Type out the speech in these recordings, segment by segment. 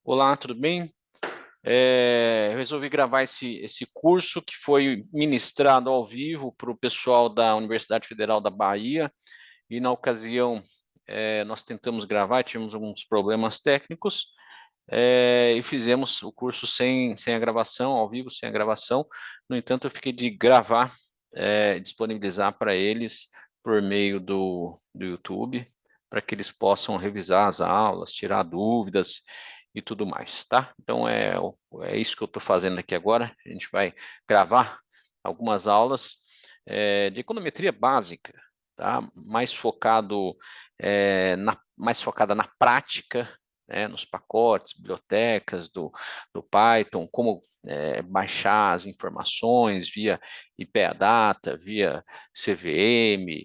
Olá, tudo bem? Eu resolvi gravar esse curso que foi ministrado ao vivo para o pessoal da Universidade Federal da Bahia e na ocasião nós tentamos gravar, tivemos alguns problemas técnicos e fizemos o curso sem a gravação, ao vivo, sem a gravação. No entanto, eu fiquei de gravar, disponibilizar para eles por meio do YouTube, para que eles possam revisar as aulas, tirar dúvidas e tudo mais, tá? Então é isso que eu estou fazendo aqui agora. A gente vai gravar algumas aulas de econometria básica, tá? Mais focada na prática, né? Nos pacotes, bibliotecas do Python, como baixar as informações via IP-Data, via CVM,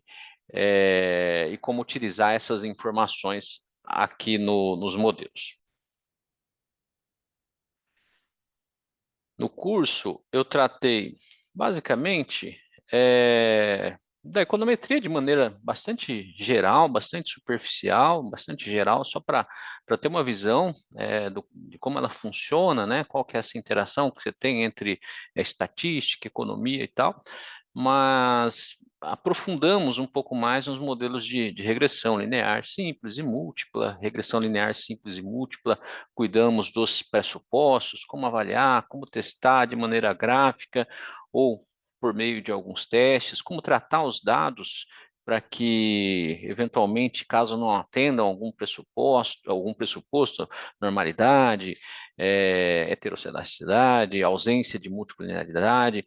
e como utilizar essas informações aqui nos modelos. No curso, eu tratei basicamente da econometria de maneira bastante geral, bastante superficial, bastante geral, só para ter uma visão de como ela funciona, né? Qual que é essa interação que você tem entre estatística, economia e tal, mas aprofundamos um pouco mais nos modelos de regressão linear simples e múltipla, regressão linear simples e múltipla, cuidamos dos pressupostos, como avaliar, como testar de maneira gráfica ou por meio de alguns testes, como tratar os dados para que, eventualmente, caso não atendam algum pressuposto, normalidade, heterocedaticidade, ausência de multiplinearidade,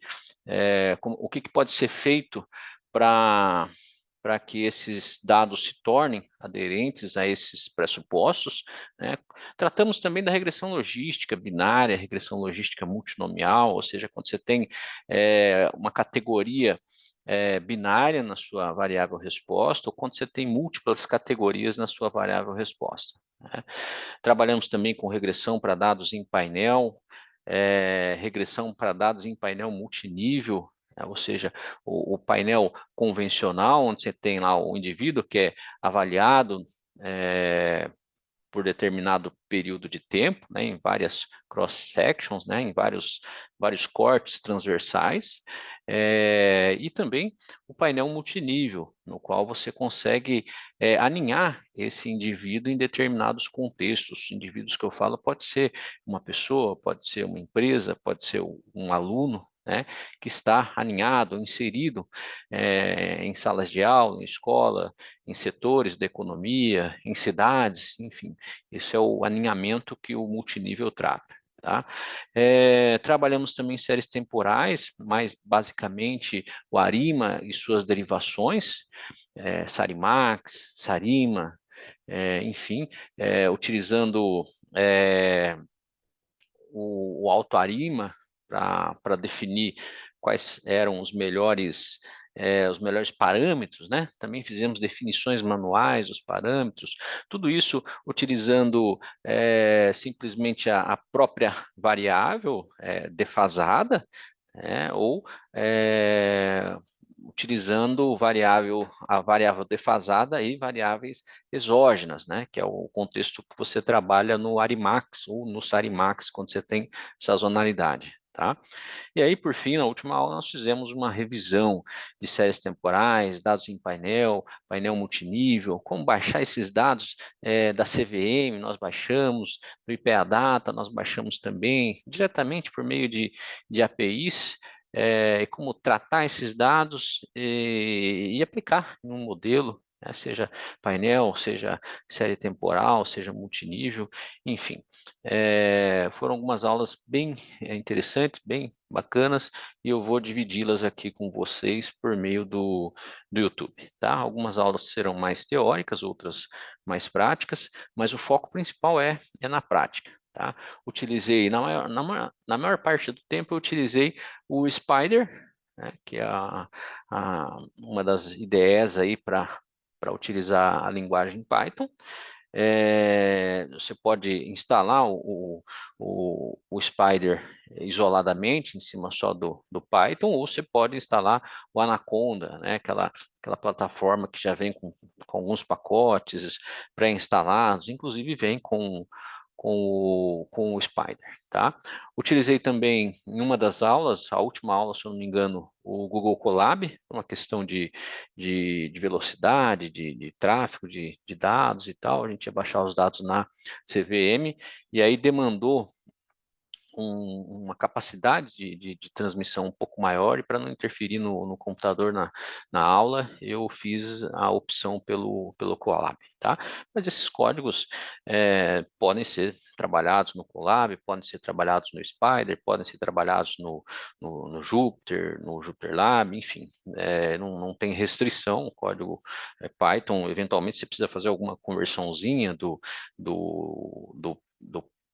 o que pode ser feito para que esses dados se tornem aderentes a esses pressupostos, né? Tratamos também da regressão logística binária, regressão logística multinomial, ou seja, quando você tem uma categoria binária na sua variável resposta, ou quando você tem múltiplas categorias na sua variável resposta, né? Trabalhamos também com regressão para dados em painel, regressão para dados em painel multinível, né? Ou seja, o painel convencional, onde você tem lá o indivíduo que é avaliado por determinado período de tempo, né, em várias cross-sections, né, em vários cortes transversais, e também o painel multinível, no qual você consegue aninhar esse indivíduo em determinados contextos. Indivíduos que eu falo pode ser uma pessoa, pode ser uma empresa, pode ser um aluno, né, que está aninhado, inserido em salas de aula, em escola, em setores da economia, em cidades, enfim. Esse é o alinhamento que o multinível trata. Tá? Trabalhamos também em séries temporais, mais basicamente o ARIMA e suas derivações, Sarimax, Sarima, enfim, utilizando o AutoArima para definir quais eram os melhores parâmetros, né? Também fizemos definições manuais dos parâmetros, tudo isso utilizando simplesmente a própria variável defasada, ou utilizando a variável defasada e variáveis exógenas, né? Que é o contexto que você trabalha no Arimax ou no Sarimax, quando você tem sazonalidade. Tá? E aí, por fim, na última aula, nós fizemos uma revisão de séries temporais, dados em painel, painel multinível, como baixar esses dados da CVM, nós baixamos, do IPA-Data, nós baixamos também, diretamente por meio de APIs, e como tratar esses dados e aplicar em um modelo, né, seja painel, seja série temporal, seja multinível, enfim. Foram algumas aulas bem interessantes, bem bacanas, e eu vou dividi-las aqui com vocês por meio do YouTube, tá? Algumas aulas serão mais teóricas, outras mais práticas, mas o foco principal é na prática, tá? Utilizei, na maior parte do tempo, eu utilizei o Spider, né, que é uma das ideias aí para utilizar a linguagem Python. Você pode instalar o Spider isoladamente em cima só do Python, ou você pode instalar o Anaconda, né, aquela plataforma que já vem com alguns pacotes pré-instalados, inclusive vem com com o Spider, tá? Utilizei também em uma das aulas, a última aula, se eu não me engano, o Google Colab, uma questão de velocidade, de tráfego de dados e tal. A gente ia baixar os dados na CVM e aí demandou uma capacidade de transmissão um pouco maior, e para não interferir no computador na aula, eu fiz a opção pelo Colab, tá? Mas esses códigos podem ser trabalhados no Colab, podem ser trabalhados no Spider, podem ser trabalhados no Jupyter, no Jupyter Lab, enfim, não tem restrição. O código Python, eventualmente você precisa fazer alguma conversãozinha do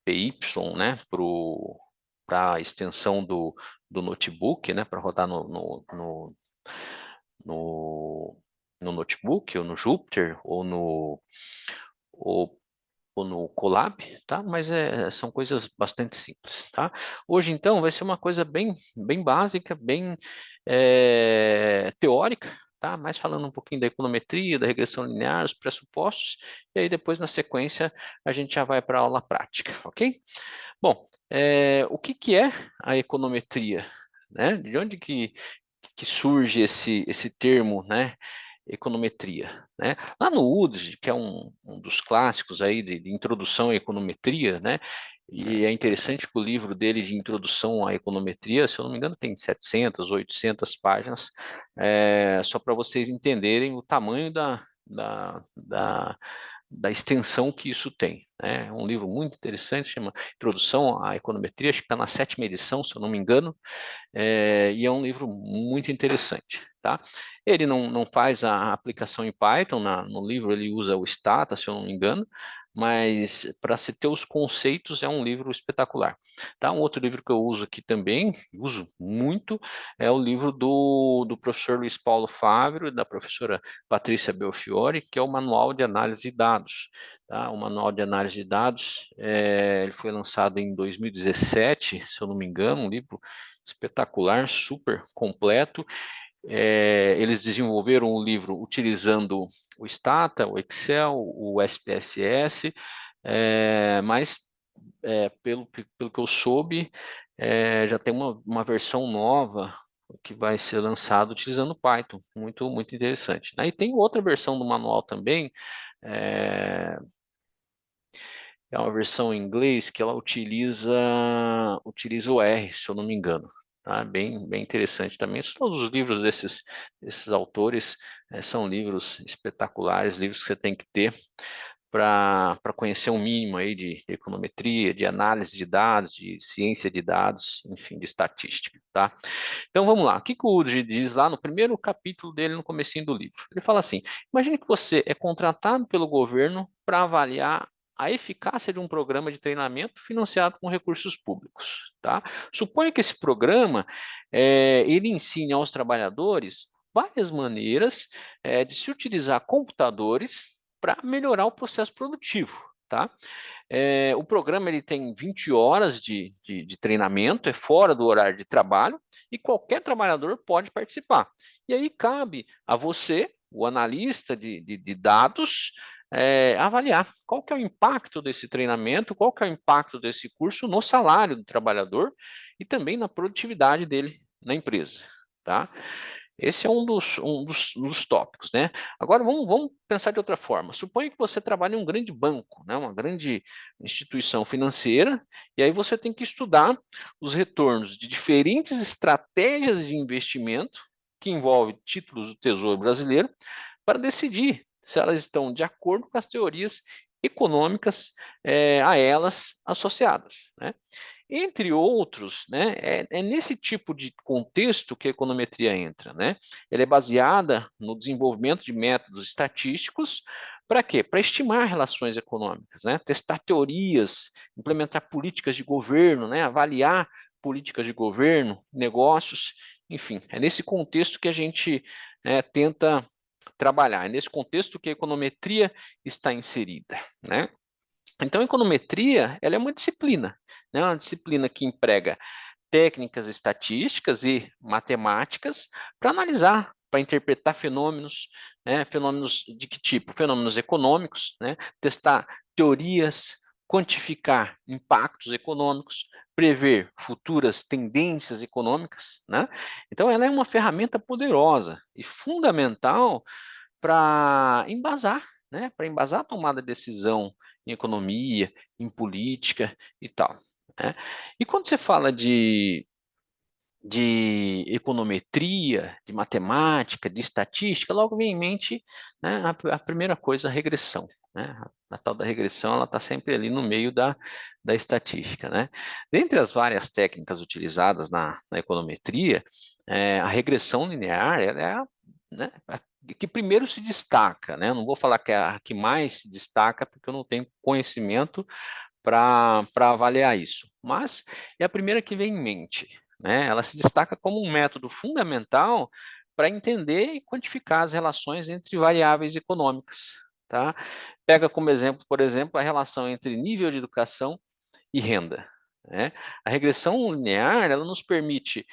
PY, né, para a extensão do notebook, né, para rodar no, no notebook, ou no Jupyter, ou, ou no Colab, tá? Mas são coisas bastante simples, tá? Hoje, então, vai ser uma coisa bem básica, bem teórica, tá? Mais falando um pouquinho da econometria, da regressão linear, os pressupostos, e aí depois, na sequência, a gente já vai para a aula prática, ok? Bom, o que é a econometria, né? De onde que surge esse termo, né? Econometria, né? Lá no UDG, que é um dos clássicos aí de introdução à econometria, né? E é interessante que o livro dele de introdução à econometria, se eu não me engano, tem 700, 800 páginas, só para vocês entenderem o tamanho da extensão que isso tem, né? É um livro muito interessante, chama Introdução à Econometria, acho que está na 7ª edição, se eu não me engano, e é um livro muito interessante, tá? Ele não faz a aplicação em Python, no livro ele usa o Stata, se eu não me engano, mas para se ter os conceitos é um livro espetacular, tá? Um outro livro que eu uso aqui também, uso muito, é o livro do professor Luiz Paulo Fávero e da professora Patrícia Belfiore, que é o Manual de Análise de Dados, tá? O Manual de Análise de Dados, ele foi lançado em 2017, se eu não me engano, um livro espetacular, super completo. Eles desenvolveram o livro utilizando o Stata, o Excel, o SPSS, mas pelo que eu soube, já tem uma versão nova que vai ser lançada utilizando Python, muito interessante. Aí tem outra versão do manual também, é, é uma versão em inglês que ela utiliza o R, se eu não me engano. Tá? Bem interessante também. Todos os livros desses autores são livros espetaculares, livros que você tem que ter para conhecer um mínimo aí de econometria, de análise de dados, de ciência de dados, enfim, de estatística, tá? Então vamos lá. O que o Udgy diz lá no primeiro capítulo dele, no comecinho do livro? Ele fala assim: imagine que você é contratado pelo governo para avaliar a eficácia de um programa de treinamento financiado com recursos públicos, tá? Suponha que esse programa ele ensine aos trabalhadores várias maneiras de se utilizar computadores para melhorar o processo produtivo, tá? O programa ele tem 20 horas de treinamento, é fora do horário de trabalho, e qualquer trabalhador pode participar. E aí cabe a você, o analista de dados, avaliar qual que é o impacto desse treinamento, qual que é o impacto desse curso no salário do trabalhador e também na produtividade dele na empresa, tá? Esse é um dos tópicos, né? Agora vamos pensar de outra forma. Suponha que você trabalha em um grande banco, né? Uma grande instituição financeira, e aí você tem que estudar os retornos de diferentes estratégias de investimento que envolvem títulos do Tesouro Brasileiro para decidir se elas estão de acordo com as teorias econômicas a elas associadas, né? Entre outros, né, é nesse tipo de contexto que a econometria entra, né? Ela é baseada no desenvolvimento de métodos estatísticos para quê? Para estimar relações econômicas, né? Testar teorias, implementar políticas de governo, né? Avaliar políticas de governo, negócios, enfim, é nesse contexto que a gente tenta trabalhar, é nesse contexto que a econometria está inserida, né? Então, a econometria, ela é uma disciplina, né? Uma disciplina que emprega técnicas estatísticas e matemáticas para analisar, para interpretar fenômenos, né? Fenômenos de que tipo? Fenômenos econômicos, né? Testar teorias, quantificar impactos econômicos, prever futuras tendências econômicas, né? Então, ela é uma ferramenta poderosa e fundamental para embasar, né? Para embasar a tomada de decisão em economia, em política e tal, né? E quando você fala de econometria, de matemática, de estatística, logo vem em mente, né, a primeira coisa, a regressão. Né? A tal da regressão, ela está sempre ali no meio da estatística. Né? Dentre as várias técnicas utilizadas na econometria, a regressão linear ela é né, a que primeiro se destaca. Né? Eu não vou falar que é a que mais se destaca, porque eu não tenho conhecimento para avaliar isso. Mas é a primeira que vem em mente, né? Ela se destaca como um método fundamental para entender e quantificar as relações entre variáveis econômicas, tá? Pega como exemplo, por exemplo, a relação entre nível de educação e renda, né? A regressão linear, ela nos permite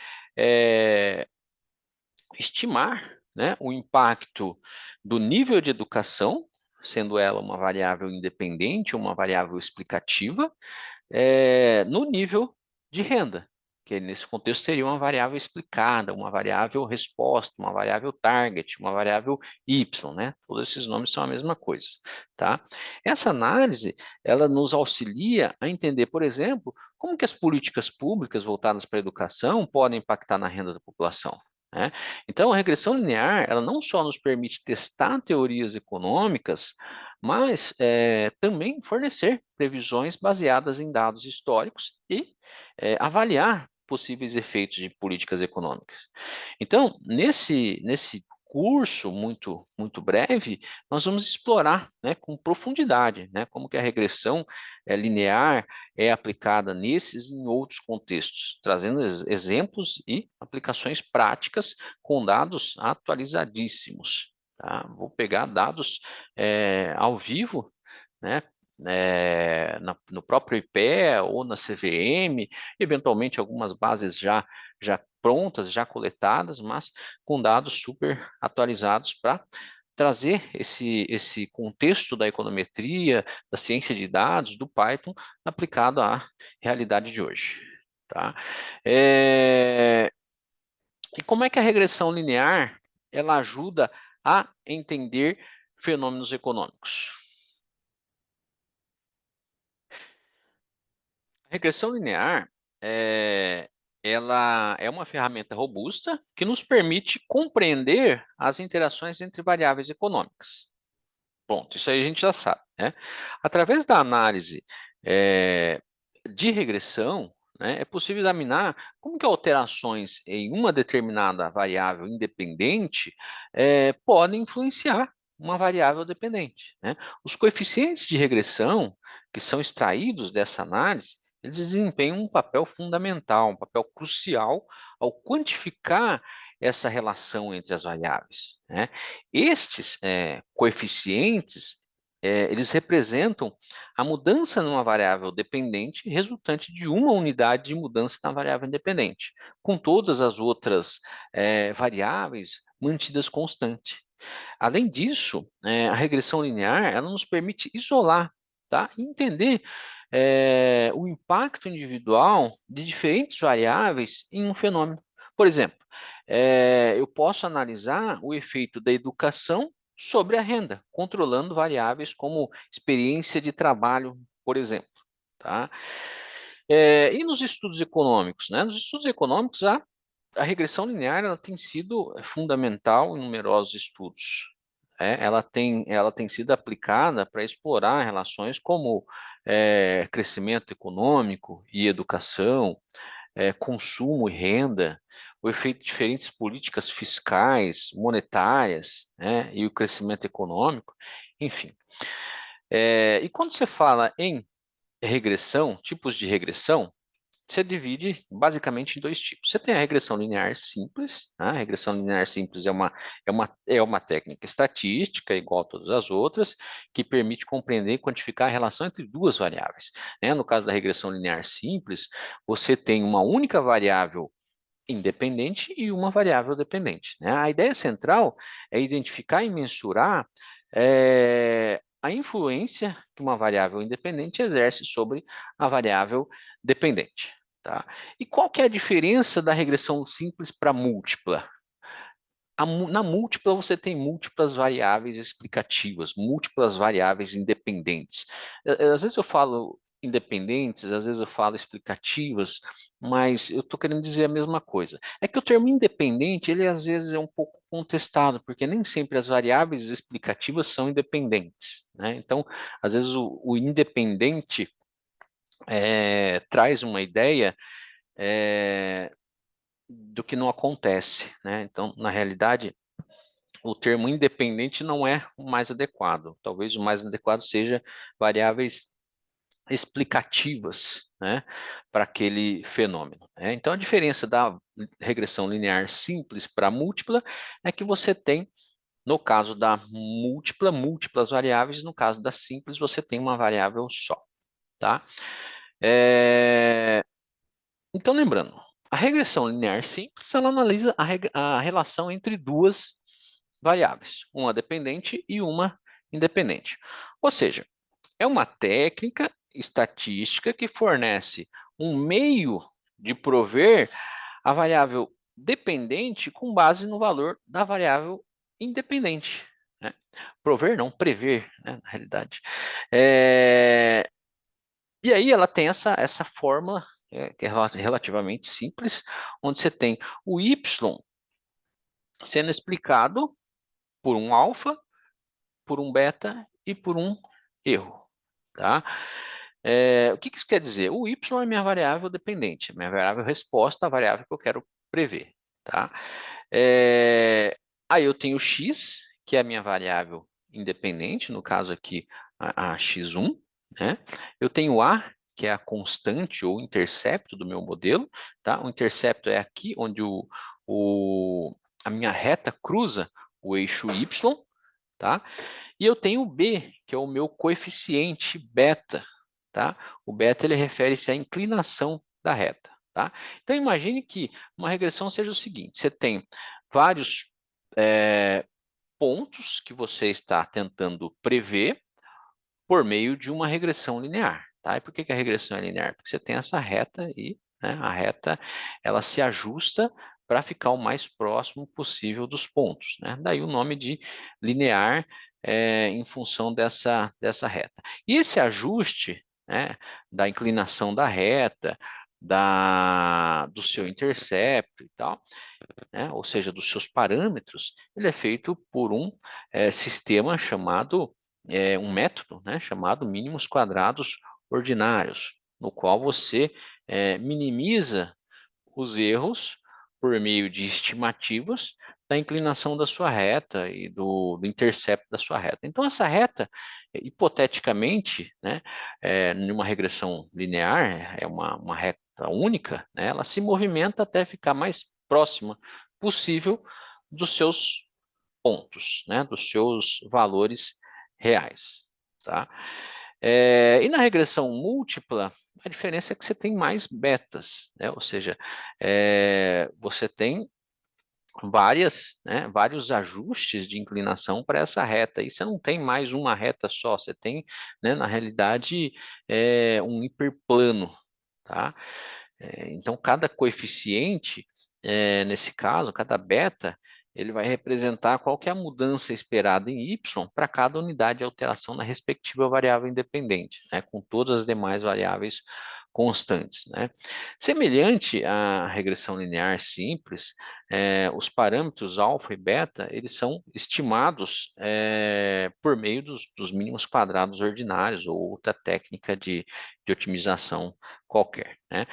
estimar, né, o impacto do nível de educação, sendo ela uma variável independente, uma variável explicativa, no nível de renda, que nesse contexto seria uma variável explicada, uma variável resposta, uma variável target, uma variável Y, né? Todos esses nomes são a mesma coisa, tá? Essa análise, ela nos auxilia a entender, por exemplo, como que as políticas públicas voltadas para a educação podem impactar na renda da população. Né? Então, a regressão linear, ela não só nos permite testar teorias econômicas, mas também fornecer previsões baseadas em dados históricos e avaliar possíveis efeitos de políticas econômicas. Então, nesse curso muito breve, nós vamos explorar, né, com profundidade, né, como que a regressão linear é aplicada nesses e em outros contextos, trazendo exemplos e aplicações práticas com dados atualizadíssimos. Tá? Vou pegar dados ao vivo, né, no próprio IPEA ou na CVM, eventualmente algumas bases já prontas, já coletadas, mas com dados super atualizados para trazer esse contexto da econometria, da ciência de dados, do Python, aplicado à realidade de hoje. Tá? É, E como é que a regressão linear ela ajuda a entender fenômenos econômicos? A regressão linear ela é uma ferramenta robusta que nos permite compreender as interações entre variáveis econômicas. Ponto, isso aí a gente já sabe, né? Através da análise eh, de regressão, né, é possível examinar como que alterações em uma determinada variável independente podem influenciar uma variável dependente, né? Os coeficientes de regressão que são extraídos dessa análise, eles desempenham um papel fundamental, um papel crucial ao quantificar essa relação entre as variáveis, né? Estes coeficientes, eles representam a mudança numa variável dependente resultante de uma unidade de mudança na variável independente, com todas as outras variáveis mantidas constantes. Além disso, a regressão linear ela nos permite isolar, tá? E entender o impacto individual de diferentes variáveis em um fenômeno. Por exemplo, eu posso analisar o efeito da educação sobre a renda, controlando variáveis como experiência de trabalho, por exemplo. Tá? E nos estudos econômicos, né? Nos estudos econômicos, a regressão linear ela tem sido fundamental em numerosos estudos. Ela tem sido aplicada para explorar relações como crescimento econômico e educação, consumo e renda, o efeito de diferentes políticas fiscais, monetárias, né, e o crescimento econômico, enfim. E quando você fala em regressão, tipos de regressão, você divide basicamente em dois tipos. Você tem a regressão linear simples, né? A regressão linear simples é uma técnica estatística, igual a todas as outras, que permite compreender e quantificar a relação entre duas variáveis. Né? No caso da regressão linear simples, você tem uma única variável independente e uma variável dependente. Né? A ideia central é identificar e mensurar a influência que uma variável independente exerce sobre a variável dependente. Tá? E qual que é a diferença da regressão simples para múltipla? Na múltipla, você tem múltiplas variáveis explicativas, múltiplas variáveis independentes. Às vezes eu falo independentes, às vezes eu falo explicativas, mas eu estou querendo dizer a mesma coisa. É que o termo independente, ele às vezes é um pouco contestado, porque nem sempre as variáveis explicativas são independentes, né? Então, às vezes o independente traz uma ideia do que não acontece, né? Então, na realidade, o termo independente não é o mais adequado. Talvez o mais adequado seja variáveis explicativas, né, para aquele fenômeno, né? Então, a diferença da regressão linear simples para múltipla é que você tem, no caso da múltipla, múltiplas variáveis, no caso da simples, você tem uma variável só, tá? Então, lembrando, a regressão linear simples, ela analisa a relação entre duas variáveis, uma dependente e uma independente. Ou seja, é uma técnica estatística que fornece um meio de prover a variável dependente com base no valor da variável independente, né? Prover, não, prever, né, na realidade. E aí ela tem essa fórmula que é relativamente simples, onde você tem o y sendo explicado por um alfa, por um beta e por um erro, tá? O que isso quer dizer? O y é minha variável dependente, minha variável resposta, a variável que eu quero prever, tá? Aí eu tenho x, que é a minha variável independente, no caso aqui a x1, né? Eu tenho a, que é a constante ou intercepto do meu modelo, tá? O intercepto é aqui onde a minha reta cruza o eixo y, tá? E eu tenho o b, que é o meu coeficiente beta, tá? O beta ele refere-se à inclinação da reta, tá? Então imagine que uma regressão seja o seguinte: você tem vários pontos que você está tentando prever por meio de uma regressão linear, tá? E por que a regressão é linear? Porque você tem essa reta e, né, a reta ela se ajusta para ficar o mais próximo possível dos pontos, né? Daí o nome de linear em função dessa reta. E esse ajuste, né, da inclinação da reta, do seu intercepto e tal, né, ou seja, dos seus parâmetros, ele é feito por um sistema chamado, um método, né, chamado mínimos quadrados ordinários, no qual você minimiza os erros por meio de estimativas da inclinação da sua reta e do intercepto da sua reta. Então, essa reta, hipoteticamente, né, numa regressão linear, é uma reta única, né, ela se movimenta até ficar mais próxima possível dos seus pontos, né, dos seus valores reais, tá? E na regressão múltipla, a diferença é que você tem mais betas, né? Ou seja, você tem vários ajustes de inclinação para essa reta. E você não tem mais uma reta só, você tem, né, na realidade, um hiperplano, tá? Então, cada coeficiente, nesse caso, cada beta, ele vai representar qual que é a mudança esperada em y para cada unidade de alteração na respectiva variável independente, né, com todas as demais variáveis constantes, né? Semelhante à regressão linear simples, os parâmetros alfa e beta, eles são estimados por meio dos mínimos quadrados ordinários ou outra técnica de otimização qualquer, né?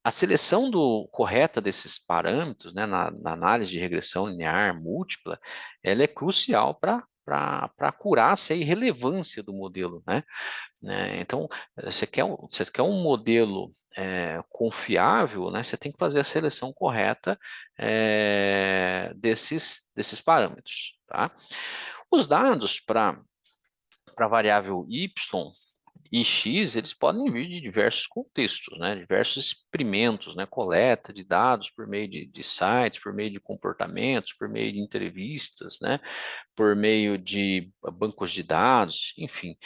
A seleção correta desses parâmetros, né, na análise de regressão linear múltipla, ela é crucial para a acurácia e relevância do modelo, né? Então, você quer um modelo confiável, né? Você tem que fazer a seleção correta desses parâmetros, tá? Os dados para a variável y E X, eles podem vir de diversos contextos, né? Diversos experimentos, né? Coleta de dados por meio de sites, por meio de comportamentos, por meio de entrevistas, né? Por meio de bancos de dados, enfim.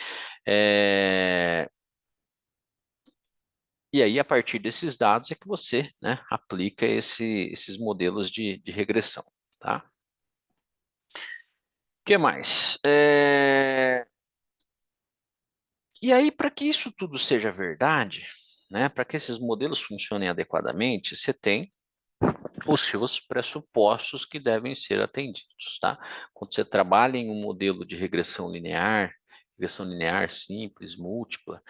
E aí, a partir desses dados, é que você, né, aplica esses modelos de regressão, tá? O que mais? E aí, para que isso tudo seja verdade, né, para que esses modelos funcionem adequadamente, você tem os seus pressupostos que devem ser atendidos, tá? Quando você trabalha em um modelo de regressão linear simples, múltipla,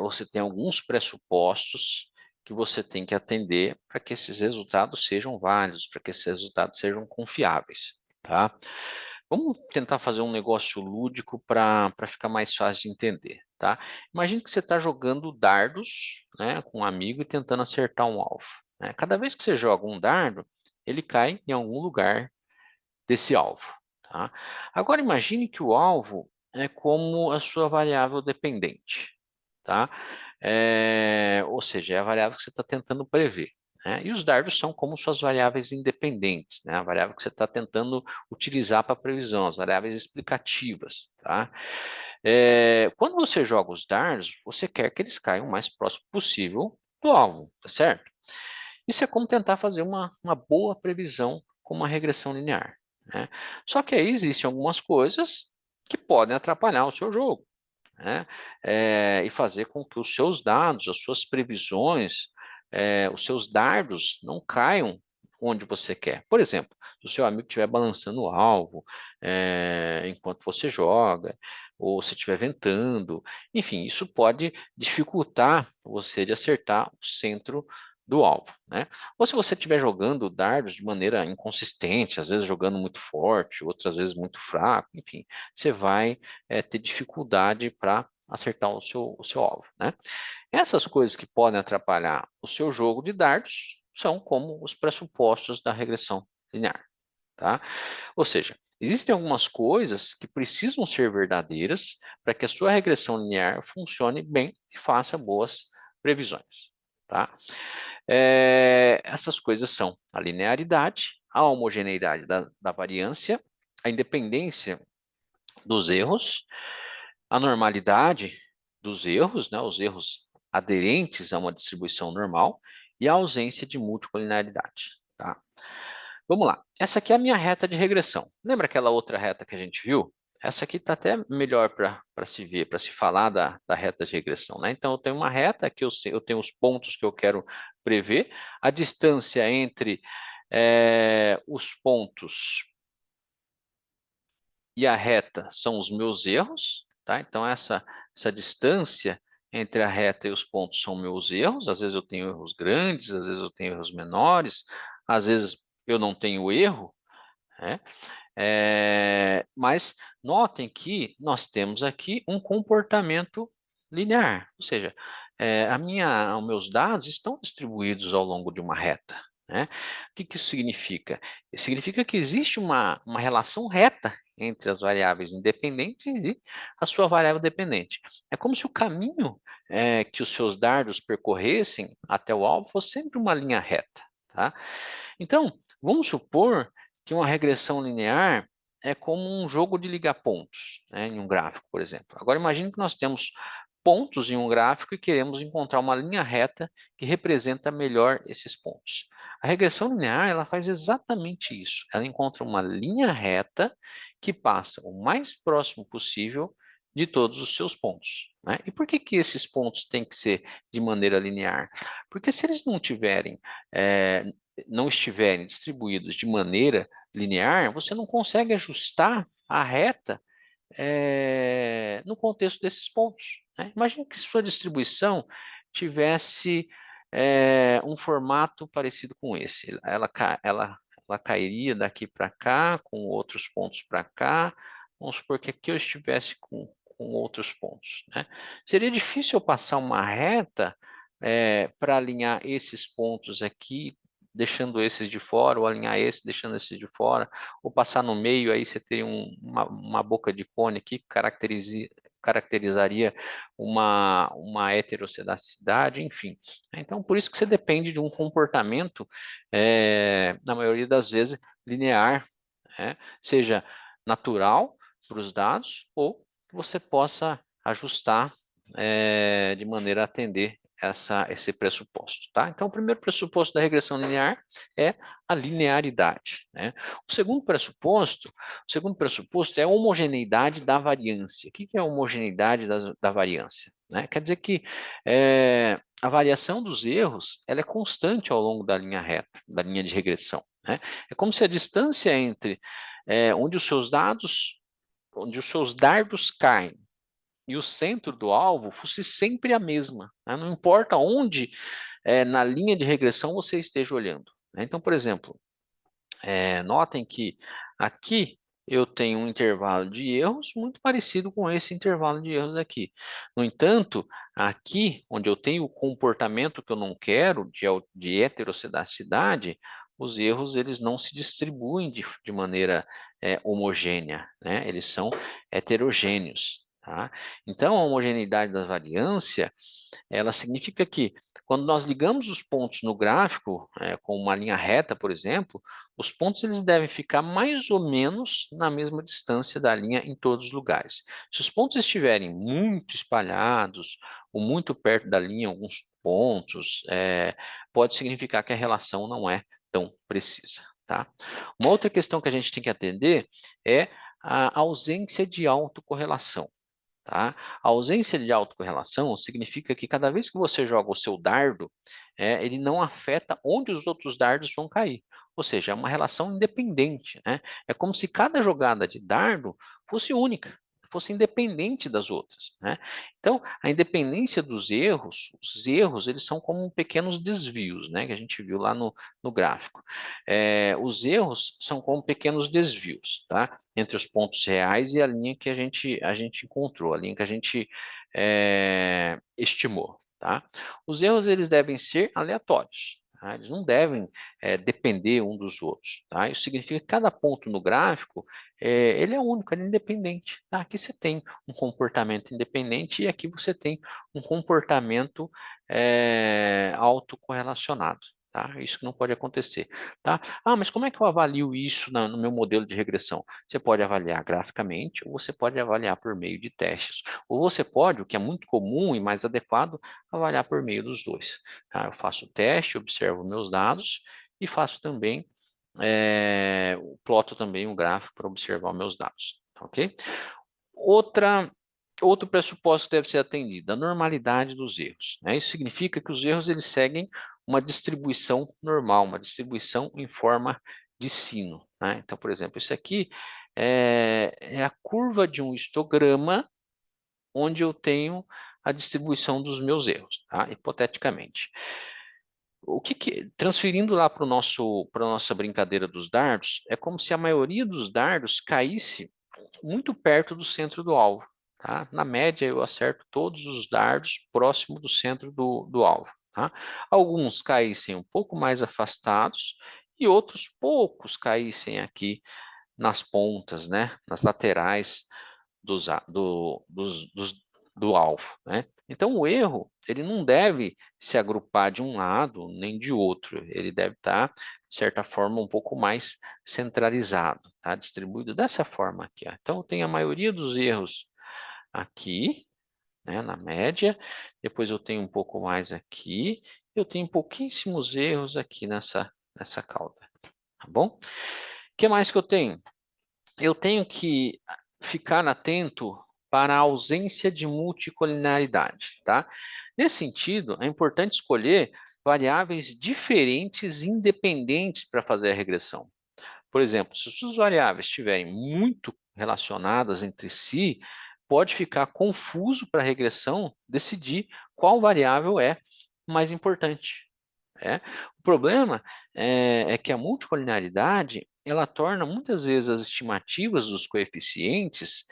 você tem alguns pressupostos que você tem que atender para que esses resultados sejam válidos, para que esses resultados sejam confiáveis, tá? Vamos tentar fazer um negócio lúdico para ficar mais fácil de entender, tá? Imagine que você está jogando dardos, né, com um amigo e tentando acertar um alvo, né? Cada vez que você joga um dardo, ele cai em algum lugar desse alvo, tá? Agora imagine que o alvo é como a sua variável dependente, tá? Ou seja, é a variável que você está tentando prever, né? E os dardos são como suas variáveis independentes, né? A variável que você está tentando utilizar para previsão, as variáveis explicativas, tá? Quando você joga os dardos, você quer que eles caiam o mais próximo possível do alvo, tá certo? Isso é como tentar fazer uma boa previsão com uma regressão linear, né? Só que aí existem algumas coisas que podem atrapalhar o seu jogo, né? E fazer com que os seus dados, as suas previsões, os seus dardos não caiam onde você quer. Por exemplo, se o seu amigo estiver balançando o alvo enquanto você joga, ou se estiver ventando, enfim, isso pode dificultar você de acertar o centro do alvo, né? Ou se você estiver jogando dardos de maneira inconsistente, às vezes jogando muito forte, outras vezes muito fraco, enfim, você vai ter dificuldade para acertar o seu alvo, né? Essas coisas que podem atrapalhar o seu jogo de dardos são como os pressupostos da regressão linear, tá? Ou seja, existem algumas coisas que precisam ser verdadeiras para que a sua regressão linear funcione bem e faça boas previsões, tá? Essas coisas são a linearidade, a homogeneidade da variância, a independência dos erros, a normalidade dos erros, né, os erros aderentes a uma distribuição normal e a ausência de multicolinaridade, tá? Vamos lá. Essa aqui é a minha reta de regressão. Lembra aquela outra reta que a gente viu? Essa aqui está até melhor para se ver, para se falar da reta de regressão, né? Então, eu tenho uma reta que eu tenho os pontos que eu quero prever, a distância entre os pontos e a reta são os meus erros, tá? Então, essa distância entre a reta e os pontos são meus erros. Às vezes eu tenho erros grandes, às vezes eu tenho erros menores, às vezes eu não tenho erro, né? Mas notem que nós temos aqui um comportamento linear, ou seja, os meus dados estão distribuídos ao longo de uma reta, né? O que isso significa? Significa que existe uma relação reta entre as variáveis independentes e a sua variável dependente. É como se o caminho que os seus dardos percorressem até o alvo fosse sempre uma linha reta, tá? Então, vamos supor que uma regressão linear é como um jogo de ligar pontos, né, em um gráfico, por exemplo. Agora, imagine que nós temos pontos em um gráfico e queremos encontrar uma linha reta que representa melhor esses pontos. A regressão linear, ela faz exatamente isso. Ela encontra uma linha reta que passa o mais próximo possível de todos os seus pontos, né? E por que que esses pontos têm que ser de maneira linear? Porque se eles eh, não estiverem distribuídos de maneira linear, você não consegue ajustar a reta no contexto desses pontos, né? Imagine que sua distribuição tivesse um formato parecido com esse. Ela cairia daqui para cá, com outros pontos para cá. Vamos supor que aqui eu estivesse com outros pontos, né? Seria difícil eu passar uma reta para alinhar esses pontos aqui, deixando esses de fora, ou alinhar esse, deixando esses de fora, ou passar no meio, aí você teria uma boca de cone aqui que caracterizaria uma heterossedacidade, enfim. Então, por isso que você depende de um comportamento, na maioria das vezes, linear, né? Seja natural para os dados ou que você possa ajustar de maneira a atender esse pressuposto, tá? Então, o primeiro pressuposto da regressão linear é a linearidade, né? O segundo pressuposto é a homogeneidade da variância. O que é a homogeneidade da variância? Né? Quer dizer que a variação dos erros ela é constante ao longo da linha reta, da linha de regressão, né? É como se a distância entre onde onde os seus dardos caem e o centro do alvo fosse sempre a mesma, né? Não importa onde na linha de regressão você esteja olhando, né? Então, por exemplo, notem que aqui eu tenho um intervalo de erros muito parecido com esse intervalo de erros aqui. No entanto, aqui, onde eu tenho o comportamento que eu não quero, de heterossedacidade, os erros eles não se distribuem de maneira homogênea, né? Eles são heterogêneos, tá? Então, a homogeneidade da variância ela significa que quando nós ligamos os pontos no gráfico, com uma linha reta, por exemplo, os pontos eles devem ficar mais ou menos na mesma distância da linha em todos os lugares. Se os pontos estiverem muito espalhados ou muito perto da linha, alguns pontos, pode significar que a relação não é tão precisa, tá? Uma outra questão que a gente tem que atender é a ausência de autocorrelação. Tá? A ausência de autocorrelação significa que cada vez que você joga o seu dardo, ele não afeta onde os outros dardos vão cair. Ou seja, é uma relação independente, né? É como se cada jogada de dardo fosse única, fosse independente das outras, né? Então, a independência dos erros, os erros, eles são como pequenos desvios, né? Que a gente viu lá no gráfico. Os erros são como pequenos desvios, tá? Entre os pontos reais e a linha que a gente encontrou, a linha que a gente estimou, tá? Os erros eles devem ser aleatórios, tá? Eles não devem depender um dos outros, tá? Isso significa que cada ponto no gráfico ele é único, ele é independente, tá? Aqui você tem um comportamento independente e aqui você tem um comportamento autocorrelacionado. Tá? Isso que não pode acontecer, tá? Ah, mas como é que eu avalio isso no meu modelo de regressão? Você pode avaliar graficamente, ou você pode avaliar por meio de testes. Ou você pode, o que é muito comum e mais adequado, avaliar por meio dos dois, tá? Eu faço o teste, observo meus dados e faço também, ploto também um gráfico para observar os meus dados, tá ok? Outro pressuposto deve ser atendido, a normalidade dos erros, né? Isso significa que os erros eles seguem uma distribuição normal, uma distribuição em forma de sino, né? Então, por exemplo, isso aqui é a curva de um histograma onde eu tenho a distribuição dos meus erros, tá? Hipoteticamente. Transferindo lá para a nossa brincadeira dos dardos, é como se a maioria dos dardos caísse muito perto do centro do alvo, tá? Na média, eu acerto todos os dardos próximo do centro do alvo, tá? Alguns caíssem um pouco mais afastados e outros poucos caíssem aqui nas pontas, né? Nas laterais dos, a- do, dos- do alvo, né? Então, o erro, ele não deve se agrupar de um lado nem de outro. Ele deve estar, de certa forma, um pouco mais centralizado, tá? Distribuído dessa forma aqui, ó. Então, eu tenho a maioria dos erros aqui, né, na média. Depois eu tenho um pouco mais aqui. Eu tenho pouquíssimos erros aqui nessa cauda, tá bom? O que mais que eu tenho? Eu tenho que ficar atento para a ausência de multicolinaridade, tá? Nesse sentido, é importante escolher variáveis diferentes independentes para fazer a regressão. Por exemplo, se as suas variáveis estiverem muito relacionadas entre si, pode ficar confuso para a regressão decidir qual variável é mais importante. É. O problema é que a multicolinaridade ela torna muitas vezes as estimativas dos coeficientes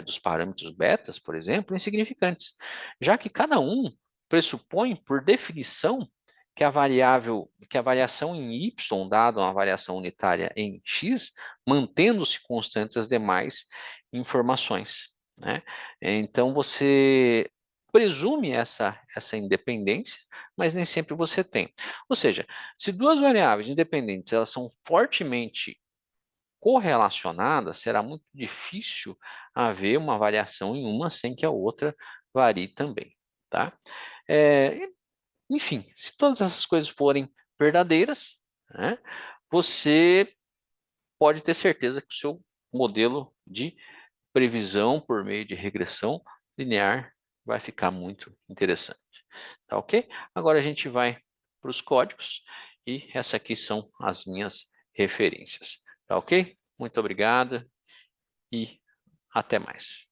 dos parâmetros betas, por exemplo, insignificantes, já que cada um pressupõe, por definição, que a variação em y, dada uma variação unitária em x, mantendo-se constantes as demais informações. né? Então, você presume essa independência, mas nem sempre você tem. Ou seja, se duas variáveis independentes elas são fortemente correlacionadas, será muito difícil haver uma variação em uma sem que a outra varie também, tá? É, enfim, se todas essas coisas forem verdadeiras, né, você pode ter certeza que o seu modelo de previsão por meio de regressão linear vai ficar muito interessante. Tá ok? Agora a gente vai para os códigos e essas aqui são as minhas referências. Tá ok? Muito obrigado e até mais.